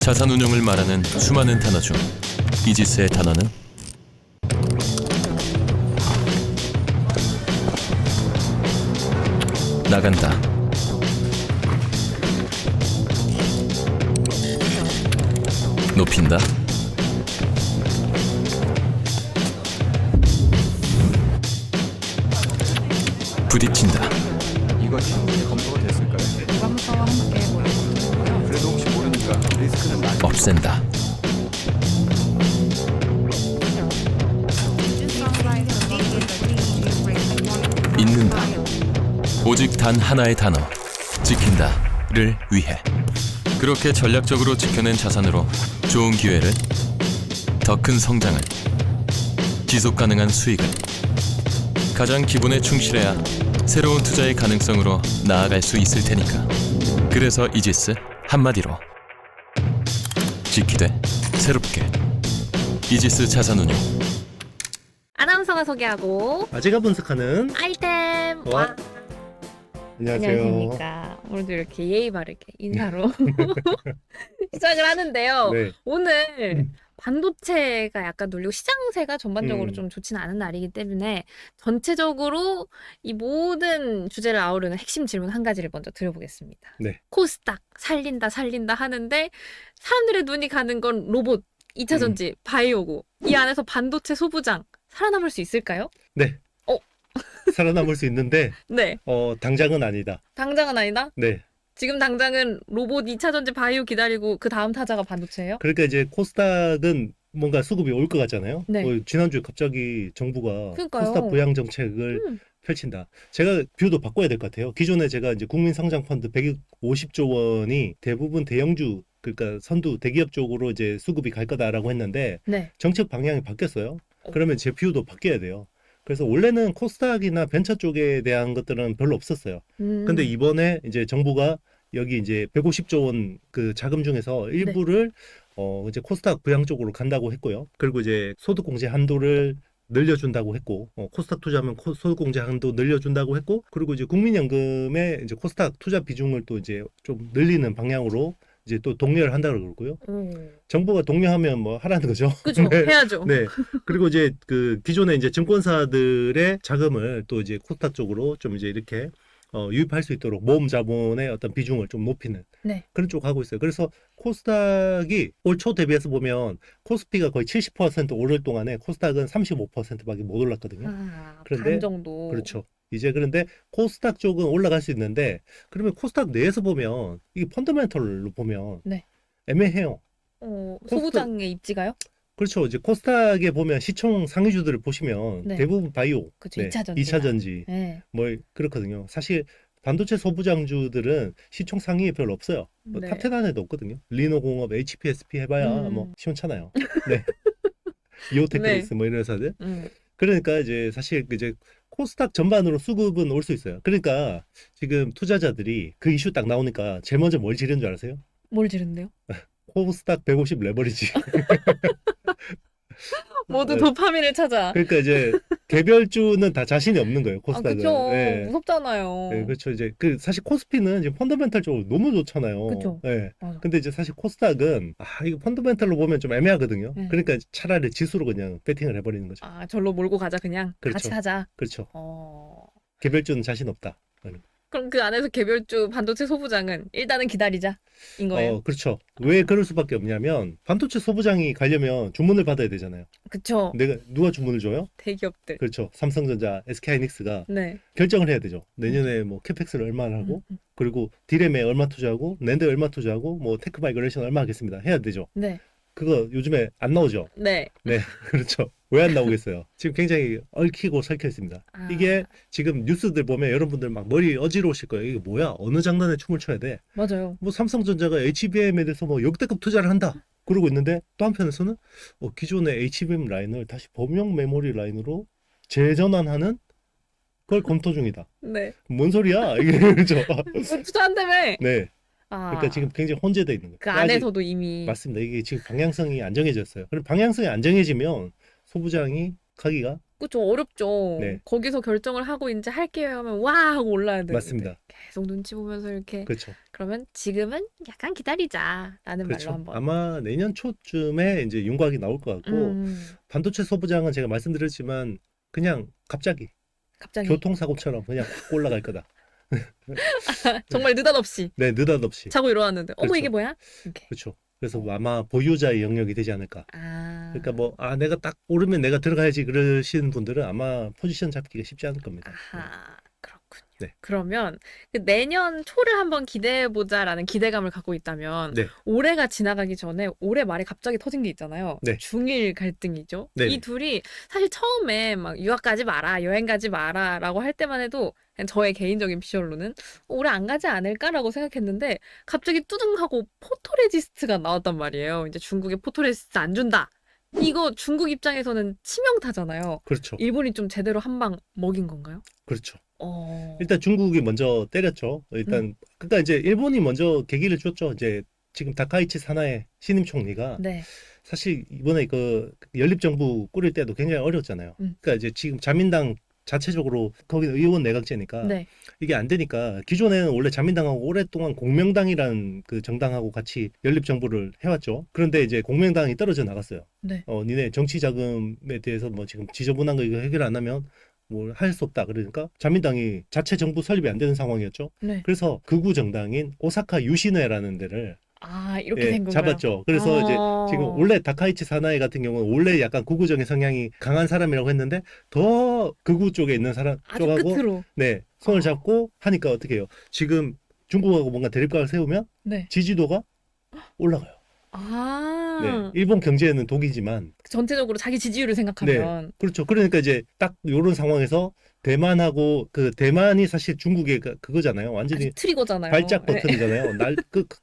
자산운용을 말하는 수많은 단어 중 이지스의 단어는 나간다, 높인다, 부딪힌다, 이거 충분히 검토가 됐을까요? 감사와 함께 모여보고요. 그래도 혹시 모르니까 리스크는 많이 없앤다, 잊는다. 오직 단 하나의 단어, 지킨다를 위해. 그렇게 전략적으로 지켜낸 자산으로 좋은 기회를, 더 큰 성장을, 지속 가능한 수익을, 가장 기본에 충실해야 새로운 투자의 가능성으로 나아갈 수 있을 테니까. 그래서 이지스 한마디로 지키되 새롭게. 이지스 자산운용. 아나운서가 소개하고 아재가 분석하는 아이템. 와. 안녕하세요. 안녕하십니까. 오늘도 이렇게 예의 바르게 인사로 시작을 하는데요. 네. 오늘 반도체가 약간 눌리고 시장세가 전반적으로 음. 좀 좋지는 않은 날이기 때문에 전체적으로 이 모든 주제를 아우르는 핵심 질문 한 가지를 먼저 드려보겠습니다. 네. 코스닥 살린다 하는데 사람들의 눈이 가는 건 로봇, 2차 전지, 바이오고 이 안에서 반도체 소부장 살아남을 수 있을까요? 네. 살아남을 수 있는데 네. 당장은 아니다. 당장은 아니다? 네. 지금 당장은 로봇, 2차 전지, 바이오 기다리고 그 다음 타자가 반도체예요? 그러니까 이제 코스닥은 뭔가 수급이 올 것 같잖아요. 네. 지난주에 갑자기 정부가 그러니까요. 코스닥 부양 정책을 펼친다. 제가 뷰도 바꿔야 될 것 같아요. 기존에 제가 이제 국민성장펀드 150조 원이 대부분 대형주, 그러니까 선두 대기업 쪽으로 이제 수급이 갈 거다라고 했는데 네. 정책 방향이 바뀌었어요. 그러면 제 뷰도 바뀌어야 돼요. 그래서 원래는 코스닥이나 벤처 쪽에 대한 것들은 별로 없었어요. 근데 이번에 이제 정부가 여기 이제 150조 원 그 자금 중에서 일부를 이제 코스닥 부양 쪽으로 간다고 했고요. 그리고 이제 소득공제 한도를 늘려준다고 했고, 코스닥 투자하면 소득공제 한도 늘려준다고 했고, 그리고 이제 국민연금에 이제 코스닥 투자 비중을 또 이제 좀 늘리는 방향으로 이제 또 독려를 한다고 그러고요. 정부가 독려하면 뭐 하라는 거죠. 그죠. 네. 해야죠. 네. 그리고 이제 그 기존에 이제 증권사들의 자금을 또 이제 코스닥 쪽으로 좀 이제 이렇게 유입할 수 있도록 모험 자본의 어떤 비중을 좀 높이는 네. 그런 쪽 하고 있어요. 그래서 코스닥이 올 초 대비해서 보면 코스피가 거의 70% 오를 동안에 코스닥은 35%밖에 못 올랐거든요. 그런데 반 정도. 그렇죠. 이제 그런데 코스닥 쪽은 올라갈 수 있는데 그러면 코스닥 내에서 보면 이게 펀더멘털로 보면 네. 애매해요. 소부장의 입지가요? 그렇죠. 이제 코스닥에 보면 시총 상위주들을 보시면 네. 대부분 바이오, 그쵸. 2차 전지. 2차 전지 네. 뭐 그렇거든요. 사실 반도체 소부장주들은 시총 상위에 별로 없어요. 네. 탑10 안에도 없거든요. 리노공업, HPSP 해봐야 뭐 시원찮아요. 네. 이오테크니스 뭐 이런 회사들. 그러니까 이제 사실 이제 코스닥 전반으로 수급은 올 수 있어요. 그러니까 지금 투자자들이 그 이슈 딱 나오니까 제일 먼저 뭘 지르는 줄 아세요? 뭘 지른대요? 코스닥 150 레버리지. 모두 네. 도파민을 찾아. 그러니까 이제 개별주는 다 자신이 없는 거예요. 코스닥은. 그쵸. 네. 무섭잖아요. 네, 그렇죠. 이제 그 사실 코스피는 지금 펀더멘탈적으로 너무 좋잖아요. 그쵸. 네. 맞아. 근데 이제 사실 코스닥은 이거 펀더멘탈로 보면 좀 애매하거든요. 네. 그러니까 차라리 지수로 그냥 배팅을 해버리는 거죠. 절로 몰고 가자 그냥. 그렇죠. 같이 하자. 그렇죠. 어... 개별주는 자신 없다. 그럼 그 안에서 개별주 반도체 소부장은 일단은 기다리자인 거예요. 그렇죠. 왜 그럴 수밖에 없냐면 반도체 소부장이 가려면 주문을 받아야 되잖아요. 그쵸. 누가 주문을 줘요? 대기업들. 그렇죠. 삼성전자, SK하이닉스가 네. 결정을 해야 되죠. 내년에 뭐 캐펙스를 얼마나 하고 그리고 디램에 얼마 투자하고 랜드에 얼마 투자하고 뭐 테크 마이그레이션 얼마 하겠습니다. 해야 되죠. 네. 그거 요즘에 안 나오죠. 네. 네, 그렇죠. 왜 안 나오겠어요? 지금 굉장히 얽히고 설켜 있습니다. 이게 지금 뉴스들 보면 여러분들 막 머리 어지러우실 거예요. 이게 뭐야? 어느 장단에 춤을 춰야 돼? 맞아요. 뭐 삼성전자가 HBM에 대해서 뭐 역대급 투자를 한다. 그러고 있는데 또 한편에서는 기존의 HBM 라인을 다시 범용 메모리 라인으로 재전환하는 그걸 검토 중이다. 네. 뭔 소리야? 이게 그렇죠. 투자한다며. 네. 그러니까 지금 굉장히 혼재돼 있는 거예요. 그 안에서도 이미. 맞습니다. 이게 지금 방향성이 안 정해졌어요. 그럼 방향성이 안 정해지면 소부장이 가기가 그쵸, 어렵죠. 네. 거기서 결정을 하고 이제 할게요 하면 와 하고 올라야 되는데 맞습니다. 계속 눈치 보면서 이렇게 그렇죠. 그러면 지금은 약간 기다리자라는 말로 그렇죠. 한번. 아마 내년 초쯤에 이제 윤곽이 나올 것 같고 반도체 소부장은 제가 말씀드렸지만 그냥 갑자기 교통사고처럼 그냥 확 올라갈 거다. 정말 느닷없이 네, 느닷없이. 자고 일어났는데 어머 그렇죠. 이게 뭐야? 이렇게. 그렇죠. 그래서 아마 보유자의 영역이 되지 않을까. 아. 그러니까 뭐 내가 딱 오르면 내가 들어가야지 그러시는 분들은 아마 포지션 잡기가 쉽지 않을 겁니다. 아하. 그렇군요. 네. 그러면 그 내년 초를 한번 기대해 보자라는 기대감을 갖고 있다면 네. 올해가 지나가기 전에 올해 말에 갑자기 터진 게 있잖아요. 네. 중일 갈등이죠. 네. 이 둘이 사실 처음에 막 유학 가지 마라, 여행 가지 마라라고 할 때만 해도 그냥 저의 개인적인 비주얼로는 올해 안 가지 않을까라고 생각했는데 갑자기 뚜둥하고 포토레지스트가 나왔단 말이에요. 이제 중국에 포토레지스트 안 준다. 이거 중국 입장에서는 치명타잖아요. 그렇죠. 일본이 좀 제대로 한 방 먹인 건가요? 그렇죠. 어. 일단 중국이 먼저 때렸죠. 일단 그러니까 이제 일본이 먼저 계기를 줬죠. 이제 지금 다카이치 사나의 신임 총리가 네. 사실 이번에 그 연립정부 꾸릴 때도 굉장히 어려웠잖아요. 그러니까 이제 지금 자민당 자체적으로 거기는 의원 내각제니까 네. 이게 안 되니까 기존에는 원래 자민당하고 오랫동안 공명당이라는 그 정당하고 같이 연립정부를 해왔죠. 그런데 이제 공명당이 떨어져 나갔어요. 네. 니네 정치 자금에 대해서 뭐 지금 지저분한 거 이거 해결 안 하면 뭘 할 수 없다. 그러니까 자민당이 자체 정부 설립이 안 되는 상황이었죠. 네. 그래서 극우 정당인 오사카 유시네라는 데를 아, 이렇게 된 건가요? 잡았죠. 그래서 이제 지금 원래 다카이치 사나이 같은 경우는 원래 약간 극우적인 성향이 강한 사람이라고 했는데 더 극우 쪽에 있는 사람 아주 쪽하고 끝으로. 네, 손을 잡고 하니까 어떻게 해요? 지금 중국하고 뭔가 대립각을 세우면 네. 지지도가 올라가요. 아. 네, 일본 경제에는 독이지만 전체적으로 자기 지지율을 생각하면. 그렇죠. 그러니까 이제 딱 이런 상황에서 대만하고 그 대만이 사실 중국의 그거잖아요. 완전히 아주 트리거잖아요. 발작 네. 버튼이잖아요.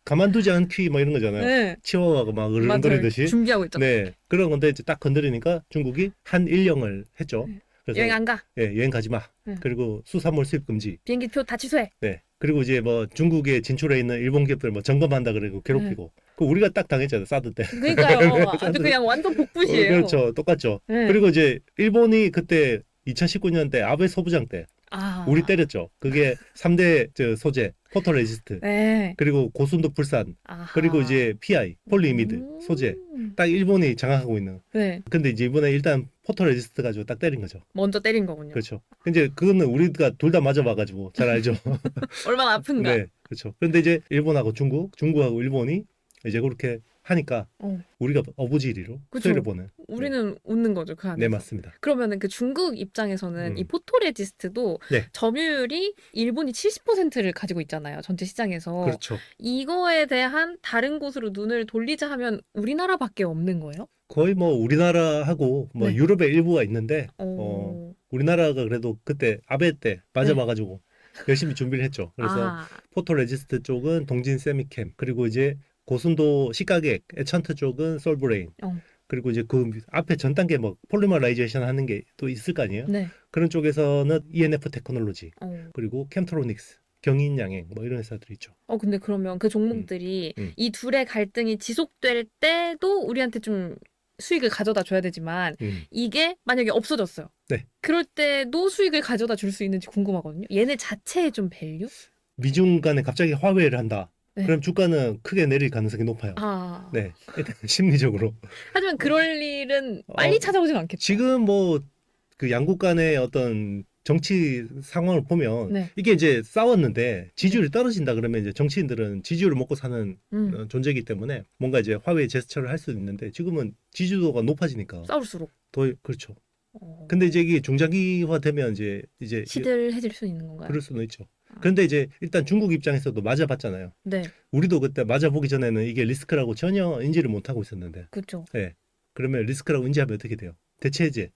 가만두지 않기 뭐 이런 거잖아요. 네. 치와와가 막 맞아요. 으르렁거리듯이. 준비하고 있죠. 네, 그런 건데 이제 딱 건드리니까 중국이 한일령을 했죠. 네. 그래서 여행 안 가. 여행 가지 마. 그리고 수산물 수입 금지. 비행기표 다 취소해. 네. 그리고 이제 뭐 중국에 진출해 있는 일본 기업들 뭐 점검한다 그러고 괴롭히고. 그 우리가 딱 당했잖아요. 사드 때. 그러니까요. 아주 그냥 완전 복붙이에요. 그렇죠. 똑같죠. 네. 그리고 이제 일본이 그때 2019년 때 아베 소부장 때 우리 때렸죠. 그게 3대 소재, 포토레지스트. 네. 그리고 고순도 불산. 아하. 그리고 이제 PI, 폴리이미드 소재. 딱 일본이 장악하고 있는. 네. 근데 이제 이번에 일단 포토레지스트 가지고 딱 때린 거죠. 먼저 때린 거군요. 그렇죠. 이제 그거는 우리가 둘 다 맞아봐가지고 잘 알죠. 얼마나 아픈가. 네, 그렇죠. 그런데 이제 일본하고 중국하고 일본이 이제 그렇게 하니까 우리가 어부지리로 그쵸. 수혜를 보는. 우리는 웃는 거죠, 그 안에서. 네, 맞습니다. 그러면은 그 중국 입장에서는 이 포토레지스트도 네. 점유율이 일본이 70%를 가지고 있잖아요. 전체 시장에서. 그렇죠. 이거에 대한 다른 곳으로 눈을 돌리자 하면 우리나라밖에 없는 거예요? 거의 뭐 우리나라하고 뭐 네. 유럽의 일부가 있는데 어. 우리나라가 그래도 그때 아베 때 맞아봐가지고 열심히 준비를 했죠. 그래서 아. 포토레지스트 쪽은 동진 세미캠, 그리고 이제 고순도 시가객, 에찬트 쪽은 솔브레인, 그리고 이제 그 앞에 전 단계 뭐 폴리머라이제이션 하는 게 또 있을 거 아니에요. 네. 그런 쪽에서는 ENF 테크놀로지, 어. 그리고 캠트로닉스, 경인양행 뭐 이런 회사들이 있죠. 근데 그러면 그 종목들이 이 둘의 갈등이 지속될 때도 우리한테 좀 수익을 가져다 줘야 되지만 이게 만약에 없어졌어요. 네. 그럴 때도 수익을 가져다 줄 수 있는지 궁금하거든요. 얘네 자체의 좀 밸류? 미중 간에 갑자기 화해를 한다. 네. 그럼 주가는 크게 내릴 가능성이 높아요. 아. 네, 일단 심리적으로. 하지만 그럴 일은 빨리 찾아오진 않겠죠. 지금 뭐 그 양국 간의 어떤 정치 상황을 보면 네. 이게 이제 싸웠는데 지지율이 떨어진다 그러면 이제 정치인들은 지지율을 먹고 사는 존재이기 때문에 뭔가 이제 화해 제스처를 할 수 있는데 지금은 지지도가 높아지니까 싸울수록. 더 그렇죠. 근데 이제 이게 중장기화 되면 이제 시들해질 수 있는 건가요? 그럴 수는 있죠. 그런데 이제 일단 중국 입장에서도 맞아봤잖아요. 네. 우리도 그때 맞아보기 전에는 이게 리스크라고 전혀 인지를 못하고 있었는데. 그렇죠. 네. 그러면 리스크라고 인지하면 어떻게 돼요? 대체제.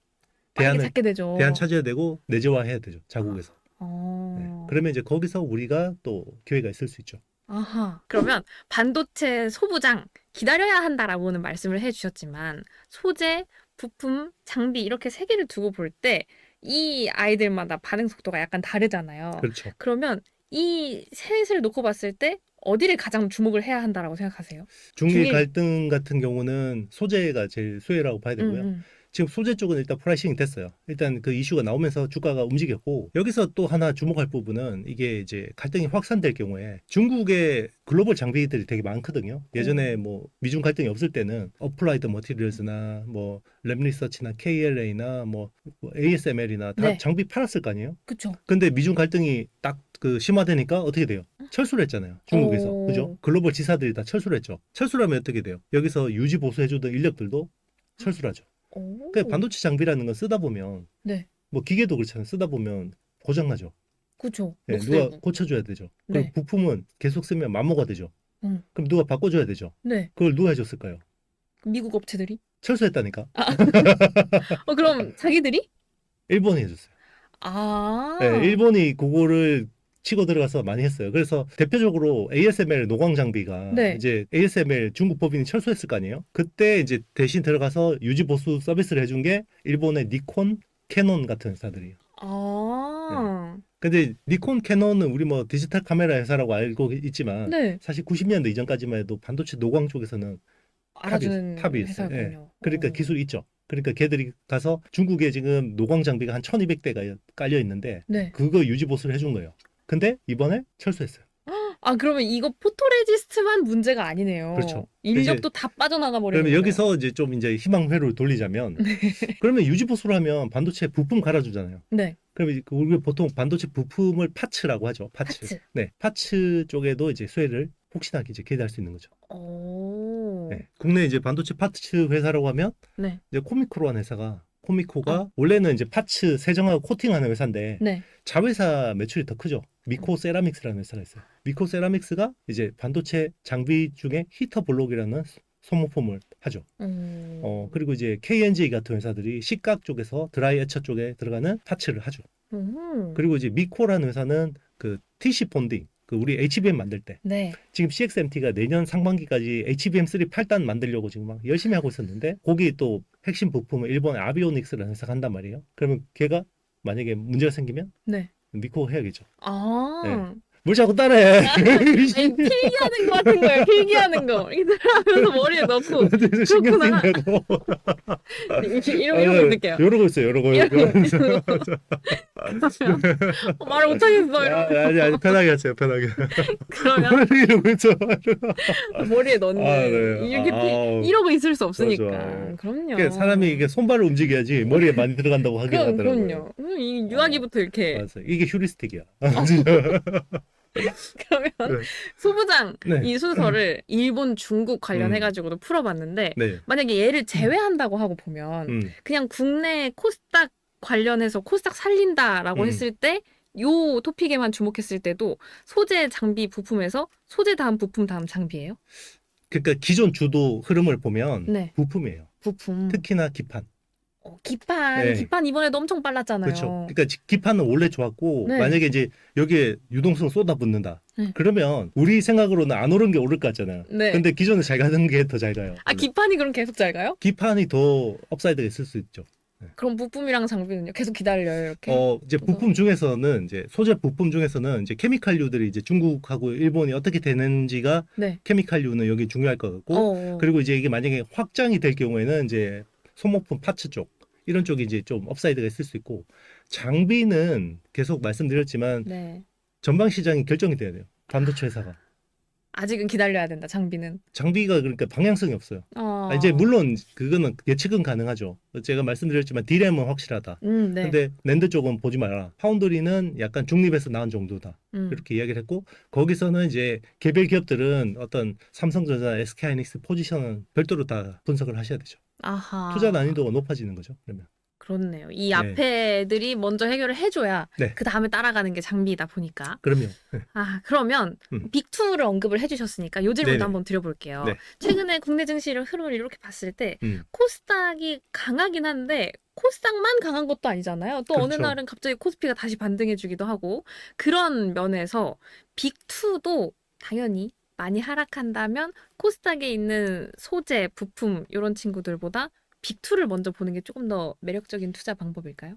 빠르게 찾게 되죠. 대안 찾아야 되고 내재화해야 되죠. 자국에서. 네. 그러면 이제 거기서 우리가 또 기회가 있을 수 있죠. 아하. 그러면 반도체 소부장 기다려야 한다라고는 말씀을 해주셨지만 소재, 부품, 장비 이렇게 세 개를 두고 볼 때 이 아이들마다 반응 속도가 약간 다르잖아요. 그렇죠. 그러면 이 셋을 놓고 봤을 때 어디를 가장 주목을 해야 한다라고 생각하세요? 중일 갈등 같은 경우는 소재가 제일 수혜라고 봐야 되고요. 지금 소재 쪽은 일단 프라이싱이 됐어요. 일단 그 이슈가 나오면서 주가가 움직였고 여기서 또 하나 주목할 부분은 이게 이제 갈등이 확산될 경우에 중국의 글로벌 장비들이 되게 많거든요. 예전에 뭐 미중 갈등이 없을 때는 어플라이드 머티리얼즈나 뭐 랩리서치나 KLA나 뭐 ASML이나 다 네. 장비 팔았을 거 아니에요. 그쵸. 근데 미중 갈등이 딱 그 심화되니까 어떻게 돼요? 철수를 했잖아요. 중국에서. 오. 그죠? 글로벌 지사들이 다 철수를 했죠. 철수를 하면 어떻게 돼요? 여기서 유지 보수해주던 인력들도 철수를 하죠. 오. 그 반도체 장비라는 건 쓰다 보면 네. 뭐 기계도 그렇잖아요. 쓰다 보면 고장나죠. 그쵸. 예, 녹슬고. 누가 고쳐줘야 되죠. 네. 그럼 부품은 계속 쓰면 맘모가 되죠. 그럼 누가 바꿔줘야 되죠. 네. 그걸 누가 해줬을까요? 미국 업체들이? 철수했다니까. 그럼 자기들이? 일본이 해줬어요. 아. 네, 일본이 그거를 치고 들어가서 많이 했어요. 그래서 대표적으로 ASML 노광 장비가 네. 이제 ASML 중국 법인이 철수했을 거 아니에요. 그때 이제 대신 들어가서 유지 보수 서비스를 해준 게 일본의 니콘, 캐논 같은 회사들이에요. 아. 근데 니콘, 캐논은 우리 뭐 디지털 카메라 회사라고 알고 있지만 네. 사실 90년대 이전까지만 해도 반도체 노광 쪽에서는 알아주는 탑이 있어요. 회사군요. 그러니까 오. 기술이 있죠. 그러니까 걔들이 가서 중국에 지금 노광 장비가 한 1200대가 깔려 있는데 네. 그거 유지 보수를 해준 거예요. 근데 이번에 철수했어요. 아, 그러면 이거 포토레지스트만 문제가 아니네요. 그렇죠. 인력도 다 빠져나가 버리는 그러면 거예요. 여기서 이제 좀 이제 희망회로를 돌리자면 그러면 유지 보수를 하면 반도체 부품 갈아주잖아요. 네. 그러면 우리가 보통 반도체 부품을 파츠라고 하죠. 파츠. 네, 파츠 쪽에도 이제 수혜를 혹시나 이제 기대할 수 있는 거죠. 오. 네. 국내 이제 반도체 파츠 회사라고 하면 네. 이제 코미코라는 회사가 코미코가 원래는 이제 파츠 세정하고 코팅하는 회사인데 네. 자회사 매출이 더 크죠. 미코 세라믹스라는 회사가 있어요. 미코 세라믹스가 이제 반도체 장비 중에 히터 블록이라는 소모품을 하죠. 그리고 이제 KNG 같은 회사들이 식각 쪽에서 드라이 에처 쪽에 들어가는 파츠를 하죠. 그리고 이제 미코라는 회사는 그 TC 폰딩, 그 우리 HBM 만들 때 네. 지금 CXMT가 내년 상반기까지 HBM3 8단 만들려고 지금 막 열심히 하고 있었는데 거기 또 핵심 부품을 일본의 아비오닉스라는 회사가 한단 말이에요. 그러면 걔가 만약에 문제가 생기면 네. 미코 해야겠죠. 아. 네. 뭘 자꾸 따라해. 아니, 필기하는 거 같은 거예요. 필기하는 거. 이렇게 들어가면서 머리에 넣고. 신경 그렇구나. 쓰이냐고. 이러고 있을게요. 이러고 있어요. 이러고. 말을 못하겠어. 이러고. 아니, 편하게 하세요. 편하게. 그러면 이러고 있죠. 머리에 넣는. 아, 네. 이렇게 아우. 이러고 있을 수 없으니까. 그렇죠. 그럼요. 그러니까 사람이 이게 손발을 움직여야지 머리에 많이 들어간다고 하긴 하더라고요. 그럼요. 이 유아기부터 이렇게. 맞아. 이게 휴리스틱이야. 그러면 네. 소부장 네. 이 순서를 일본, 중국 관련해가지고도 풀어봤는데 네. 만약에 얘를 제외한다고 하고 보면 그냥 국내 코스닥 관련해서 코스닥 살린다라고 했을 때 요 토픽에만 주목했을 때도 소재, 장비, 부품에서 소재 다음 부품 다음 장비예요? 그러니까 기존 주도 흐름을 보면 네. 부품이에요. 부품. 특히나 기판. 기판. 네. 기판 이번에도 엄청 빨랐잖아요. 그렇죠. 그러니까 기판은 원래 좋았고 네. 만약에 이제 여기에 유동성 쏟아붓는다. 네. 그러면 우리 생각으로는 안 오른 게 오를 것 같잖아요. 네. 근데 기존에 잘 가는 게 더 잘 가요. 아, 기판이 그럼 계속 잘 가요? 기판이 더 업사이드가 있을 수 있죠. 그럼 부품이랑 장비는요? 계속 기다려요, 이렇게? 이제 부품 중에서는 이제 소재 부품 중에서는 이제 케미칼류들이 이제 중국하고 일본이 어떻게 되는지가 네. 케미칼류는 여기 중요할 것 같고 그리고 이제 이게 만약에 확장이 될 경우에는 이제 소모품 파츠 쪽 이런 쪽이 이제 좀 업사이드가 있을 수 있고 장비는 계속 말씀드렸지만 네. 전방 시장이 결정이 돼야 돼요. 반도체 회사가. 아직은 기다려야 된다, 장비는. 장비가 그러니까 방향성이 없어요. 어. 이제 물론 그거는 예측은 가능하죠. 제가 말씀드렸지만 D램은 확실하다. 네. 근데 낸드 쪽은 보지 마라. 파운드리는 약간 중립에서 나온 정도다. 이렇게 이야기를 했고 거기서는 이제 개별 기업들은 어떤 삼성전자, SK하이닉스 포지션은 별도로 다 분석을 하셔야 되죠. 아하. 투자 난이도가 높아지는 거죠. 그러면. 그렇네요. 이 네. 앞에 애들이 먼저 해결을 해줘야 네. 그 다음에 따라가는 게 장비이다 보니까. 그럼요. 아, 그러면 빅2를 언급을 해주셨으니까 요 질문도 네네. 한번 드려볼게요. 네. 최근에 국내 증시를 흐름을 이렇게 봤을 때 음. 코스닥이 강하긴 한데 코스닥만 강한 것도 아니잖아요. 또 어느 그렇죠. 날은 갑자기 코스피가 다시 반등해주기도 하고 그런 면에서 빅2도 당연히 많이 하락한다면 코스닥에 있는 소재, 부품 이런 친구들보다 빅2를 먼저 보는 게 조금 더 매력적인 투자 방법일까요?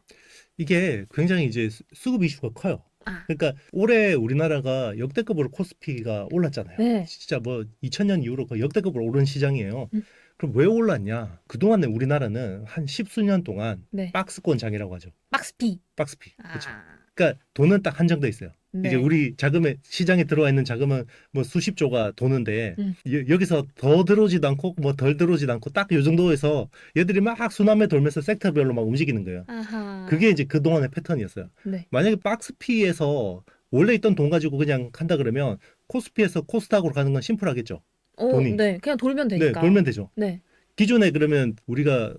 이게 굉장히 이제 수급 이슈가 커요. 아, 그러니까 올해 우리나라가 역대급으로 코스피가 올랐잖아요. 네. 진짜 뭐 2000년 이후로 거의 역대급으로 오른 시장이에요. 그럼 그럼 왜 올랐냐? 그동안에 우리나라는 한 10수년 동안 네. 박스권 장이라고 하죠. 박스피. 박스피. 그렇죠. 아. 그러니까 돈은 딱 한정돼 있어요. 네. 이제 우리 자금에 시장에 들어와 있는 자금은 뭐 수십 조가 도는데 여기서 더 들어오지도 않고 뭐 덜 들어오지도 않고 딱 요 정도에서 얘들이 막 순환매 돌면서 섹터별로 막 움직이는 거예요. 아하. 그게 이제 그동안의 패턴이었어요. 네. 만약에 박스피에서 원래 있던 돈 가지고 그냥 한다 그러면 코스피에서 코스닥으로 가는 건 심플하겠죠. 돈이. 네. 그냥 돌면 네, 되니까. 돌면 되죠. 네. 기존에 그러면 우리가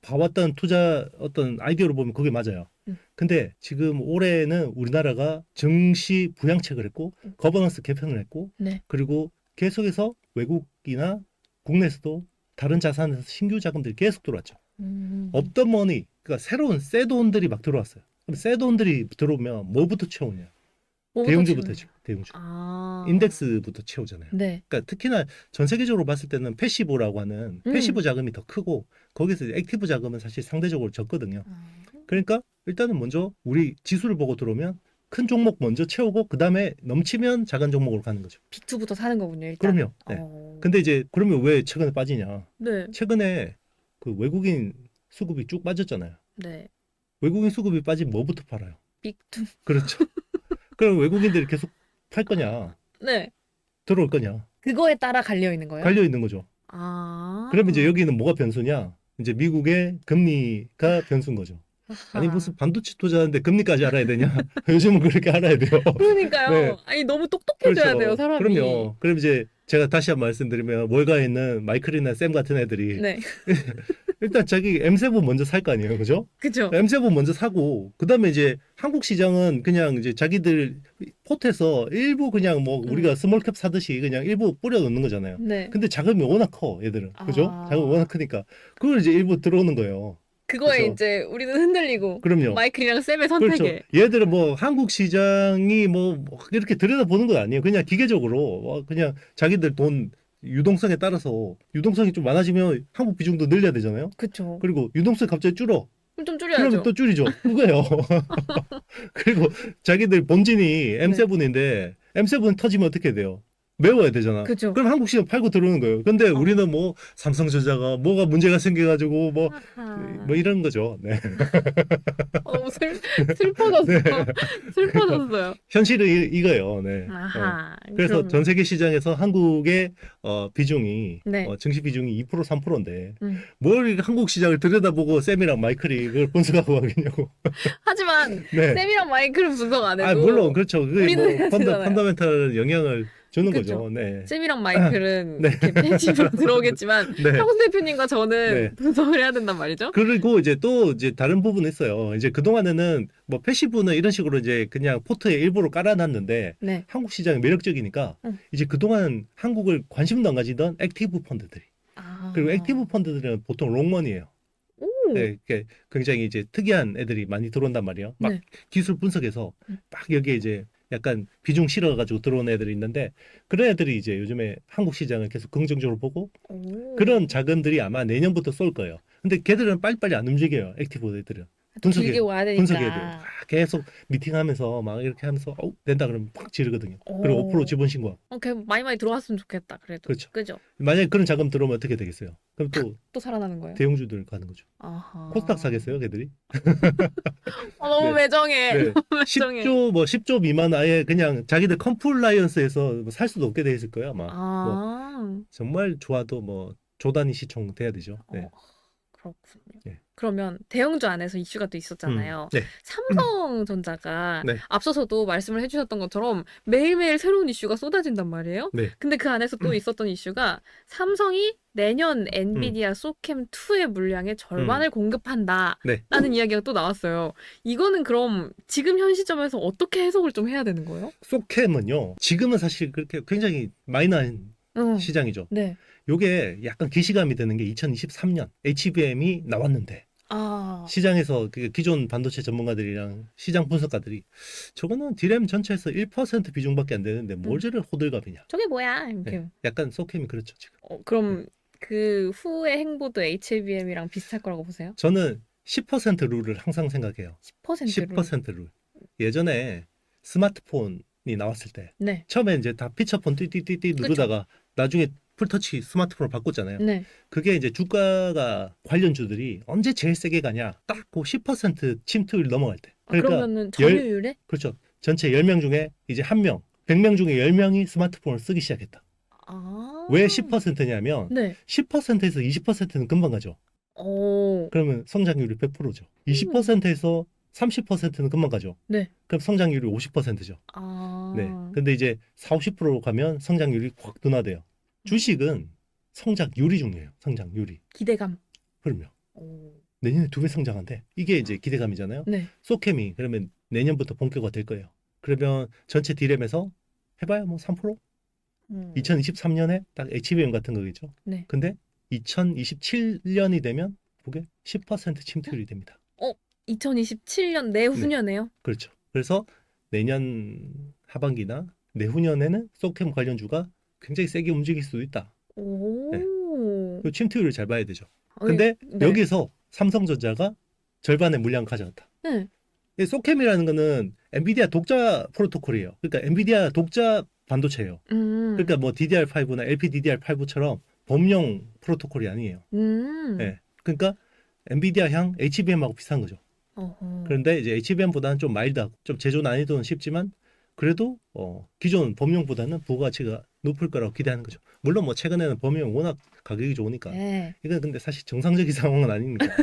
봐왔던 투자 어떤 아이디어로 보면 그게 맞아요. 근데 지금 올해는 우리나라가 증시 부양책을 했고 거버넌스 개편을 했고 네. 그리고 계속해서 외국이나 국내에서도 다른 자산에서 신규 자금들이 계속 들어왔죠. 없던 머니, 그러니까 새로운 새 돈들이 막 들어왔어요. 그럼 새 돈들이 들어오면 뭐부터 채우냐? 뭐부터 대형주부터 채우나요? 채워. 대형주. 아. 인덱스부터 채우잖아요. 네. 그러니까 특히나 전 세계적으로 봤을 때는 패시브라고 하는 패시브 자금이 더 크고 거기서 액티브 자금은 사실 상대적으로 적거든요. 그러니까 일단은 먼저 우리 지수를 보고 들어오면 큰 종목 먼저 채우고 그 다음에 넘치면 작은 종목으로 가는 거죠. 빅2부터 사는 거군요, 일단. 그럼요. 네. 근데 이제 그러면 왜 최근에 빠지냐? 네. 최근에 그 외국인 수급이 쭉 빠졌잖아요. 네. 외국인 수급이 빠지면 뭐부터 팔아요? 빅2. 그렇죠. 그럼 외국인들이 계속 팔 거냐? 네. 들어올 거냐? 그거에 따라 갈려 있는 거예요? 갈려 있는 거죠. 아. 그러면 이제 여기는 뭐가 변수냐? 이제 미국의 금리가 변수인 거죠. 아니 무슨 반도체 투자하는데 금리까지 알아야 되냐? 요즘은 그렇게 알아야 돼요. 그러니까요. 네. 아니 너무 똑똑해져야 그렇죠. 돼요, 사람이. 그럼요. 그럼 이제 제가 다시 한번 말씀드리면 월가에 있는 마이클이나 샘 같은 애들이 네. 일단 자기 M7 먼저 살 거 아니에요, 그죠? 그죠? M7 먼저 사고 그다음에 이제 한국 시장은 그냥 이제 자기들 포트에서 일부 그냥 뭐 우리가 스몰캡 사듯이 그냥 일부 뿌려 넣는 거잖아요. 네. 근데 자금이 워낙 커, 얘들은. 그죠? 아. 자금이 워낙 크니까 그걸 이제 일부 들어오는 거예요. 그거에 그렇죠. 이제 우리는 흔들리고 그럼요. 마이클이랑 쌤의 그렇죠. 선택에. 얘들은 뭐 한국 시장이 뭐 이렇게 들여다보는 건 아니에요. 그냥 기계적으로 그냥 자기들 돈 유동성에 따라서 유동성이 좀 많아지면 한국 비중도 늘려야 되잖아요. 그쵸. 그리고 유동성이 갑자기 줄어. 그럼 좀 줄여야죠. 그러면 또 줄이죠. 그거예요. 그리고 자기들 본진이 M7인데 M7 터지면 어떻게 돼요? 메워야 되잖아. 그죠. 그럼 한국 시장 팔고 들어오는 거예요. 근데 우리는 뭐 삼성전자가 뭐가 문제가 생겨가지고 뭐 이런 거죠. 네. 너무 슬퍼졌어요. 슬퍼졌어요. 현실은 이거예요. 네. 아하. 그래서 그럼. 전 세계 시장에서 한국의 비중이 네. 증시 비중이 2% 3%인데 음. 뭘 한국 시장을 들여다보고 쌤이랑 마이클이 그걸 분석하고 하겠냐고. 하지만 네. 쌤이랑 마이클은 분석 안 해도. 아 물론 그렇죠. 그게 우리는 뭐 해야 되잖아요. 펀더멘탈 영향을 주는 그쵸. 거죠. 네. 쌤이랑 마이클은 네. 이렇게 팬심으로 들어오겠지만 네. 형수 대표님과 저는 네. 분석을 해야 된단 말이죠. 그리고 이제 또 이제 다른 부분이 있어요. 이제 그동안에는 뭐 패시브는 이런 식으로 이제 그냥 포트에 일부러 깔아놨는데 네. 한국 시장이 매력적이니까 이제 그동안 한국을 관심도 안 가지던 액티브 펀드들이 아. 그리고 액티브 펀드들은 보통 롱머니예요. 오. 네, 이렇게 굉장히 이제 특이한 애들이 많이 들어온단 말이에요. 막 네. 기술 분석해서 막 여기에 이제 약간 비중 실어가지고 들어온 애들이 있는데 그런 애들이 이제 요즘에 한국 시장을 계속 긍정적으로 보고 오. 그런 자금들이 아마 내년부터 쏠 거예요. 근데 걔들은 빨리빨리 안 움직여요. 액티브 애들은. 또 길게 와야 되니까. 분석해야 돼요. 계속 미팅하면서 막 이렇게 하면서 된다 그러면 팍 지르거든요. 그리고 5% 지분 신고. 걔 많이 들어왔으면 좋겠다. 그래도. 그렇죠. 그죠? 만약에 그런 자금 들어오면 어떻게 되겠어요? 그럼 또 살아나는 거예요? 대형주들 가는 거죠. 아하. 코스닥 사겠어요, 걔들이? 너무 네. 매정해. 네. 너무 매정해. 10조 미만 아예 그냥 자기들 컴플라이언스에서 뭐살 수도 없게 돼 있을 거예요, 아마. 뭐 정말 좋아도 뭐 조단위 시총 돼야 되죠. 네. 그렇군요. 네. 그러면 대형주 안에서 이슈가 또 있었잖아요. 네. 삼성전자가 네. 앞서서도 말씀을 해주셨던 것처럼 매일매일 새로운 이슈가 쏟아진단 말이에요. 네. 근데 그 안에서 또 있었던 이슈가 삼성이 내년 엔비디아 소캠2의 물량의 절반을 공급한다. 네. 라는 이야기가 또 나왔어요. 이거는 그럼 지금 현 시점에서 어떻게 해석을 좀 해야 되는 거예요? 소캠은요. 지금은 사실 그렇게 굉장히 마이너한 시장이죠. 네. 요게 약간 기시감이 되는 게 2023년 HBM이 나왔는데 시장에서 그 기존 반도체 전문가들이랑 시장 분석가들이 저거는 디램 전체에서 1% 비중밖에 안 되는데 뭘 저를 호들갑이냐. 저게 뭐야? 이렇게. 네. 약간 소캠이 그렇죠 지금. 그럼 그 후의 행보도 HBM이랑 비슷할 거라고 보세요? 저는 10% 룰을 항상 생각해요. 10%를. 10% 룰. 예전에 스마트폰이 나왔을 때 네. 처음에 이제 다 피처폰 띠띠띠띠 누르다가 나중에 풀터치 스마트폰을 바꿨잖아요. 네. 그게 이제 주가가 관련주들이 언제 제일 세게 가냐? 딱 그 10% 침투율 넘어갈 때. 그러니까 그러면은 점유율에? 그렇죠. 전체 10명 중에 이제 1명, 100명 중에 10명이 스마트폰을 쓰기 시작했다. 아. 왜 10%냐면 네. 10%에서 20%는 금방 가죠. 오. 그러면 성장률이 100%죠. 20%에서 30%는 금방 가죠. 네. 그럼 성장률이 50%죠. 아. 네. 근데 이제 40~50%로 가면 성장률이 확 둔화돼요. 주식은 성장률이 중요해요. 성장률이. 기대감. 그럼요. 오. 내년에 2배 성장한대. 이게 이제 기대감이잖아요. 네. 소케미 그러면 내년부터 본격화 될 거예요. 그러면 전체 D램에서 해봐야 뭐 3%? 2023년에 딱 HBM 같은 거겠죠. 네. 근데 2027년이 되면 그게 10% 침투율이 됩니다. 2027년 내후년에요? 그렇죠. 그래서 내년 하반기나 내후년에는 소캠 관련주가 굉장히 세게 움직일 수도 있다. 오. 그 침투율을 잘 봐야 되죠. 어이, 근데 네. 여기서 삼성전자가 절반의 물량 가져갔다. 네. 이 소캠이라는 거는 엔비디아 독자 프로토콜이에요. 그러니까 엔비디아 독자 반도체예요. 그러니까 뭐 DDR5나 LPDDR5처럼 범용 프로토콜이 아니에요. 네. 그러니까 엔비디아향 HBM하고 비슷한 거죠. 어허. 그런데 이제 HBM보다는 좀 마일드하고 좀 제조 난이도는 쉽지만 그래도 기존 범용보다는 부가가치가 높을 거라고 기대하는 거죠. 물론 뭐 최근에는 범용 워낙 가격이 좋으니까 네. 이건 근데 사실 정상적인 상황은 아니니까. 네.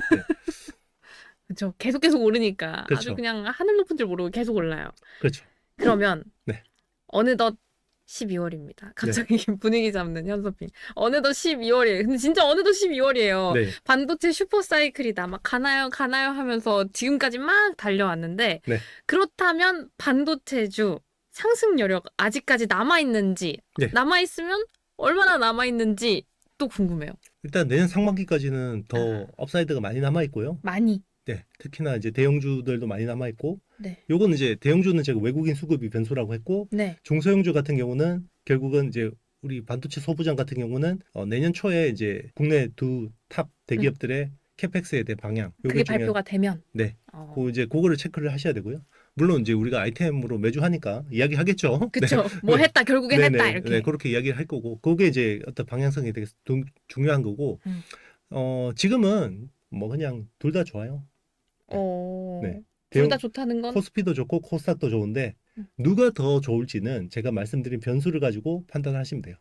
그렇죠. 계속 오르니까 그렇죠. 아주 그냥 하늘 높은 줄 모르고 계속 올라요. 그렇죠. 그러면 네. 어느덧 12월입니다. 갑자기 분위기 잡는 현서핑. 어느덧 12월이에요. 근데 진짜 어느덧 12월이에요. 네. 반도체 슈퍼사이클이다. 막 가나요 하면서 지금까지 막 달려왔는데 네. 그렇다면 반도체주 상승 여력 아직까지 남아있는지 네. 남아있으면 얼마나 남아있는지 또 궁금해요. 일단 내년 상반기까지는 더 업사이드가 많이 남아 있고요. 많이. 네, 특히나 이제 대형주들도 많이 남아 있고, 네. 요건 이제 대형주는 제가 외국인 수급이 변수라고 했고, 네. 중소형주 같은 경우는 결국은 이제 우리 반도체 소부장 같은 경우는 내년 초에 이제 국내 두 탑 대기업들의 캐펙스에 대한 방향, 그게 요게 중요한- 발표가 되면. 네, 이제 그거를 체크를 하셔야 되고요. 물론 이제 우리가 아이템으로 매주 하니까 이야기하겠죠. 그쵸. 뭐 네. 했다 결국엔 네네, 했다 이렇게. 네, 그렇게 이야기를 할 거고, 그게 이제 어떤 방향성이 되게 중요한 거고, 지금은 뭐 그냥 둘 다 좋아요. 네. 둘 다 좋다는 건? 코스피도 좋고 코스닥도 좋은데 누가 더 좋을지는 제가 말씀드린 변수를 가지고 판단하시면 돼요.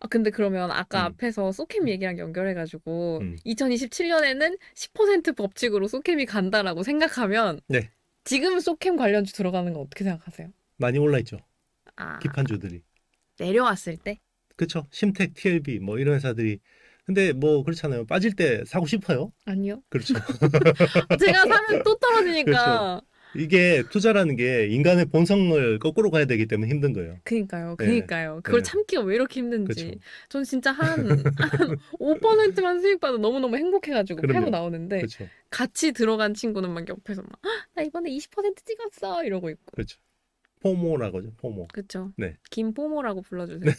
근데 그러면 아까 음. 앞에서 소캠 얘기랑 연결해가지고 음. 2027년에는 10% 법칙으로 소캠이 간다라고 생각하면 네. 지금 소캠 관련주 들어가는 건 어떻게 생각하세요? 많이 올라 있죠. 아, 기판주들이. 내려왔을 때? 그렇죠. 심텍, TLB 뭐 이런 회사들이. 근데 뭐 그렇잖아요. 빠질 때 사고 싶어요. 아니요. 그렇죠. 제가 사면 또 떨어지니까. 그렇죠. 이게 투자라는 게 인간의 본성을 거꾸로 가야 되기 때문에 힘든 거예요. 그니까요. 네. 그니까요. 그걸 네. 참기가 왜 이렇게 힘든지. 그렇죠. 전 진짜 한 5%만 수익 받아 너무너무 행복해가지고 그럼요. 팔고 나오는데 그렇죠. 같이 들어간 친구는 막 옆에서 막 나 이번에 20% 찍었어 이러고 있고. 그렇죠. 포모라고 하죠. 포모. 그쵸. 네. 김포모라고 불러주세요.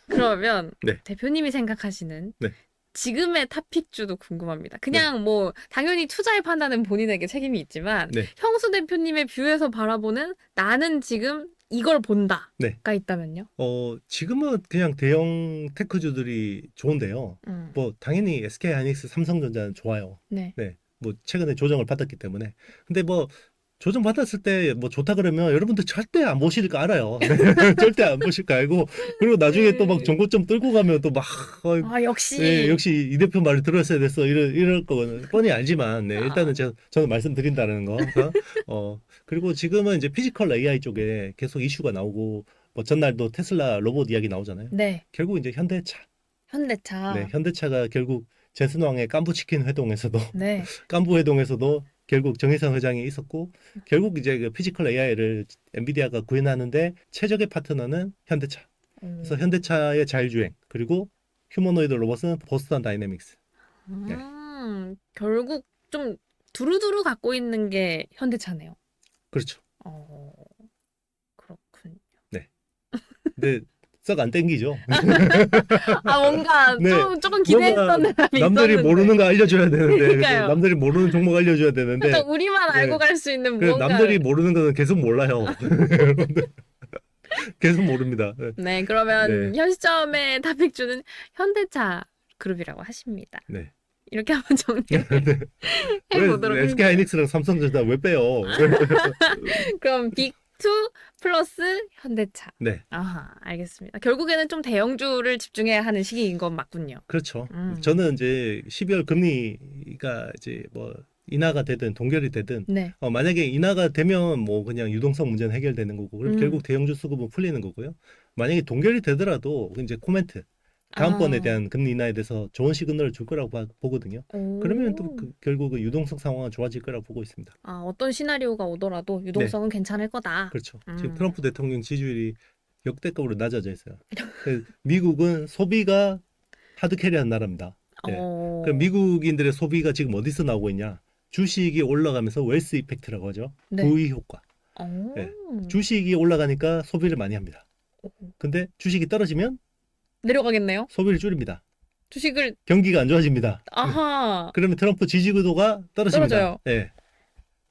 그러면 네. 대표님이 생각하시는 네. 지금의 탑픽주도 궁금합니다. 그냥 뭐 당연히 투자의 판단은 본인에게 책임이 있지만 네. 형수 대표님의 뷰에서 바라보는 나는 지금 이걸 본다가 네. 있다면요? 지금은 그냥 대형 테크주들이 좋은데요. 뭐 당연히 SK 하이닉스, 삼성전자는 좋아요. 네. 네. 뭐 최근에 조정을 받았기 때문에. 근데 뭐 조정 받았을 때 뭐 좋다 그러면 여러분들 절대 안 보실 거 알아요. 절대 안 보실 거 알고 그리고 나중에 또 막 정고점 뚫고 가면 또 막 아 역시 네, 역시 이 대표 말을 들었어야 됐어 이럴 거는 뻔히 알지만 네, 일단은 저는 말씀드린다는 거. 그리고 지금은 이제 피지컬 AI 쪽에 계속 이슈가 나오고 뭐 전날도 테슬라 로봇 이야기 나오잖아요. 네. 결국 이제 현대차. 현대차. 네, 현대차가 결국 제슨왕의 깐부치킨 회동에서도 네. 깐부 회동에서도 결국 정의선 회장이 있었고 결국 이제 그 피지컬 AI를 엔비디아가 구현하는데 최적의 파트너는 현대차. 그래서 현대차의 자율주행 그리고 휴머노이드 로봇은 보스턴 다이내믹스. 네. 결국 좀 두루두루 갖고 있는 게 현대차네요. 그렇죠. 그렇군요. 네. 근데 썩 안 땡기죠. 뭔가 네. 조금 기대했던 사람이 남들이 있었는데. 모르는 거 알려줘야 되는데 그러니까요. 남들이 모르는 종목 알려줘야 되는데 약간 우리만 네. 알고 갈 수 있는 그래서 뭔가. 남들이 모르는 거는 계속 몰라요. 계속 모릅니다. 네. 네, 그러면 네. 현 시점에 답백주는 현대차 그룹이라고 하십니다. 네. 이렇게 한번 정리를 해보도록 왜 SK 할게요. 하이닉스랑 삼성전자 왜 빼요? 그럼 빅2 플러스 현대차. 네, 아하, 알겠습니다. 결국에는 좀 대형주를 집중해야 하는 시기인 건 맞군요. 그렇죠. 음. 저는 이제 12월 금리가 이제 뭐 인하가 되든 동결이 되든 네. 만약에 인하가 되면 뭐 그냥 유동성 문제는 해결되는 거고 그럼 결국 대형주 수급은 풀리는 거고요. 만약에 동결이 되더라도 이제 코멘트 다음번에 대한 금리 인하에 대해서 좋은 시그널을 줄 거라고 보거든요. 그러면 또 결국 유동성 상황은 좋아질 거라고 보고 있습니다. 어떤 시나리오가 오더라도 유동성은 괜찮을 거다. 그렇죠. 지금 트럼프 대통령 지지율이 역대급으로 낮아져 있어요. 미국은 소비가 하드캐리한 나라입니다. 네. 그럼 미국인들의 소비가 지금 어디서 나오고 있냐? 주식이 올라가면서 웰스 이펙트라고 하죠. 네. 부의 효과. 네. 주식이 올라가니까 소비를 많이 합니다. 근데 주식이 떨어지면 내려가겠네요. 소비를 줄입니다. 주식을 경기가 안 좋아집니다. 아하. 그러면 트럼프 지지구도가 떨어집니다. 떨어져요. 네.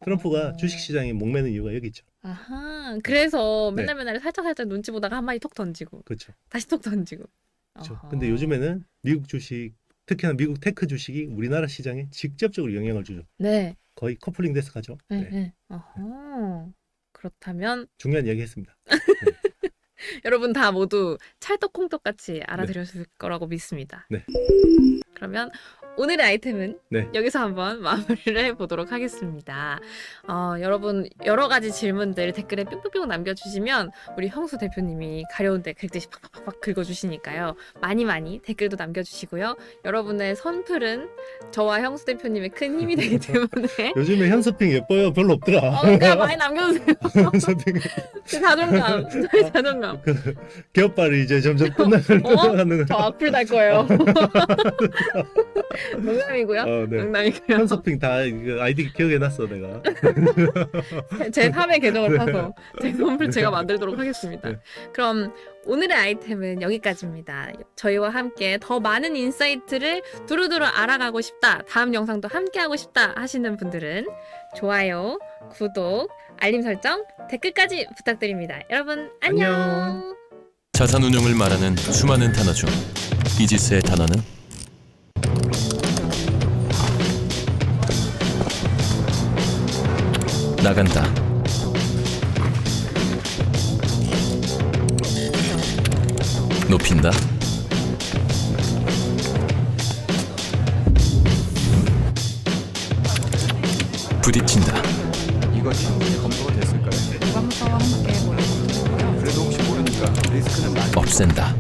트럼프가 주식시장에 목매는 이유가 여기 있죠. 아하. 그래서 네. 맨날 살짝 눈치 보다가 한 마디 톡 던지고 그렇죠. 다시 톡 던지고. 그렇죠. 아하. 근데 요즘에는 미국 주식, 특히나 미국 테크 주식이 우리나라 시장에 직접적으로 영향을 주죠. 네. 거의 커플링 돼서 가죠. 네. 네. 네. 아하. 그렇다면 중요한 이야기 했습니다. 여러분 다 모두 찰떡콩떡 같이 알아들으실 거라고 믿습니다. 네. 그러면 오늘의 아이템은 네. 여기서 한번 마무리를 해보도록 하겠습니다. 여러분 여러 가지 질문들 댓글에 뿅뿅뿅 남겨주시면 우리 형수 대표님이 가려운데 긁듯이 팍팍팍 긁어주시니까요. 많이 댓글도 남겨주시고요. 여러분의 선플은 저와 형수 대표님의 큰 힘이 되기 때문에 요즘에 현서핑 예뻐요. 별로 없더라. 그러니까 많이 남겨주세요. 현서핑 제 자존감, 저의 자존감. 개업발이 이제 점점 끝나가는 저 악플 달 거예요. 농담이고요. 네. 농담이고요. 현서핑 다 이거 아이디 기억해놨어 내가. 제 3의 계정을 타서 제 선물 제가 만들도록 하겠습니다. 네. 그럼 오늘의 아이템은 여기까지입니다. 저희와 함께 더 많은 인사이트를 두루두루 알아가고 싶다, 다음 영상도 함께 하고 싶다 하시는 분들은 좋아요, 구독, 알림 설정, 댓글까지 부탁드립니다. 여러분 안녕. 안녕. 자산 운용을 말하는 수많은 단어 중 이지스의 단어는 나간다, 높인다, 부딪힌다, 이거 충분히 검토가 됐을까요? 유감사와 함께 모여보고요. 그래도 혹시 모르니까 리스크는 많이 없앤다,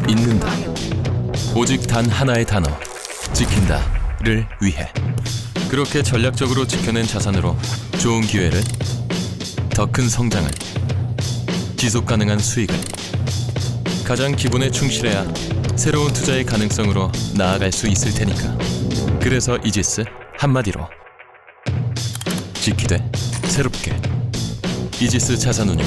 잊는다. 오직 단 하나의 단어, 지킨다를 위해. 그렇게 전략적으로 지켜낸 자산으로 좋은 기회를, 더 큰 성장을, 지속 가능한 수익을, 가장 기본에 충실해야 새로운 투자의 가능성으로 나아갈 수 있을 테니까. 그래서 이지스 한마디로 지키되 새롭게. 이지스 자산운용